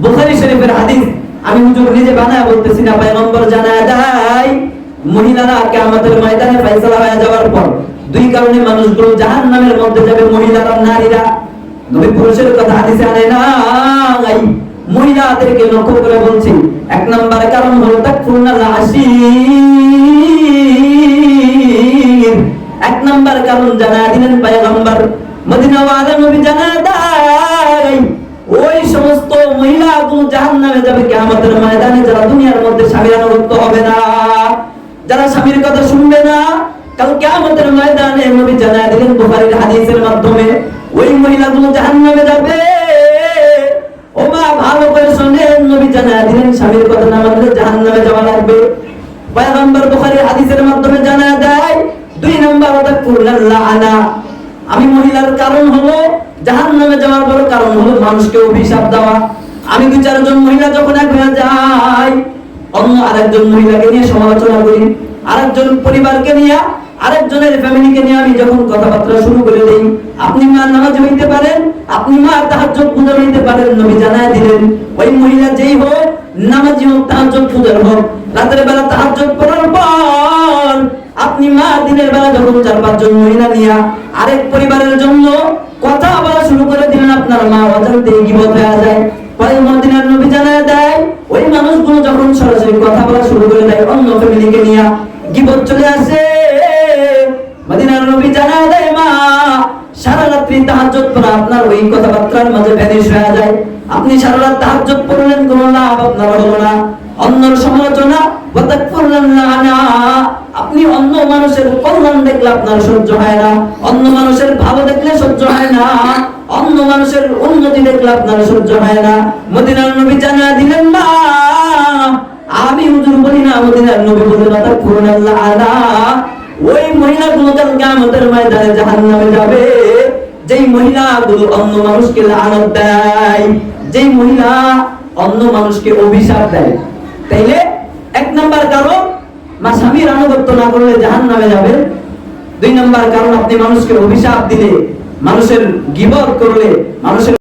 বুখারী শরীফের হাদিস, আমি হুজুর নিজে বানায় বলতেছি না, পয়গম্বর জানায় দেয় মহিলারা কিয়ামতের ময়দানে ফয়সালা হয়ে যাওয়ার পর দুই কারণে মানুষগুলো জাহান্নামের মধ্যে যাবে, মহিলারা নারীরা। নবী পুরুষের কথা হাদিসে আনে নাই, মহিলাদেরকে লক্ষ্য করে বলছি। এক নাম্বার কারণ হলো তাকফুরনাল আশীর। এক নাম্বার কারণ জানায় দিলেন পয়গম্বর, মদিনাওয়ালা নবী জানায় দেয় ওই সমস্ত মহিলাগুলো জাহান্নামে যাবে কিয়ামতের ময়দানে, যারা দুনিয়ার মধ্যে স্বামীর আনুগত্য হবে না, যারা স্বামীর কথা শুনবে না, কাল কিয়ামতের ময়দানে নবী জানায় দিলেন বুখারীর হাদিসের মাধ্যমে ওই মহিলাগুলো জাহান্নামে যাবে। ও মা ভালো করে শুনেন, নবী জানায় দিলেন স্বামীর কথা না মানলে জাহান্নামে যাওয়া লাগবে। পয়গম্বর বুখারীর হাদিসের মাধ্যমে জানায় দেয় দুই নাম্বার তাকফুরনাল লাআনা। আমি মহিলার কারণ হলো জাহান্নামে যাওয়ার বড় কারণ হলো মানুষকে অভিশাপ দেওয়া। আমি দুই চারজন মহিলা যখন এক হয়ে যাই, অন্য আরেকজন মহিলাকে নিয়ে সমালোচনা করি, আরেকজন পরিবারকে নিয়ে, আরেকজনের ফ্যামিলিকে নিয়ে আমি যখন কথাবার্তা শুরু করে দেই, আপনি মা নামাজ হইতে পারেন, আপনি মা তাহাজ্জুদ পূজা হইতে পারেন, নবী জানায় দিলেন ওই মহিলা যেই হোক, নামাজি হোক, তাহাজ্জুদ পূজার হোক, রাতের বেলা তাহাজ্জুদ পড়ার পর আপনি মা দিনের বেলা যখন 4-5 জন মহিলা নিয়ে আরেক পরিবারের জন্য কথা বলা শুরু করে দিলেন, আপনার মা অজান্তে গীবত হয়ে যায়। পরে মদিনার নবী জানায় দেয় ওই মানুষগুলো যখন সরাসরি কথা বলা শুরু করে দেয় অন্য ফ্যামিলিকে নিয়ে, গীবত চলে আসে। মদিনার নবী জানায় দেয় মা সারা রাত্রি তাহাজ্জুদ পড়া আপনার ওই কথাবার্তার মাঝে ভ্যানিশ হয়ে যায়। আপনি সারা রাত তাহাজ্জুদ পড়লেন, কোনো লাভ আপনার হলো না। অন্যর সমালোচনা ওয়া তাকফুরনাল লাআনা, আপনি অন্য মানুষের কল্যাণ দেখলে আপনার সহ্য হয় না, অন্য মানুষের ভালো দেখলে সহ্য হয় না, অন্য মানুষের উন্নতি দেখলে আপনার সহ্য হয় না। মদিনার নবী জানায় দিলেন মা আমি হুজুর বলি না, মদিনার নবী বলেন তাকফুরনাল লাআনা। ওই মহিলাগুলো কাল কিয়ামতের ময়দানে জাহান্নামে যাবে, যেই মহিলাগুলো অন্য মানুষকে লানত দেয়, যেই মহিলা অন্য মানুষকে অভিশাপ দেয়। তাইলে এক নাম্বার কারণ মা স্বামীর আনুগত্য না করলে জাহান্নামে যাবে। দুই নাম্বার কারণ আপনি মানুষকে অভিশাপ দিলে, মানুষের গীবত করলে, মানুষের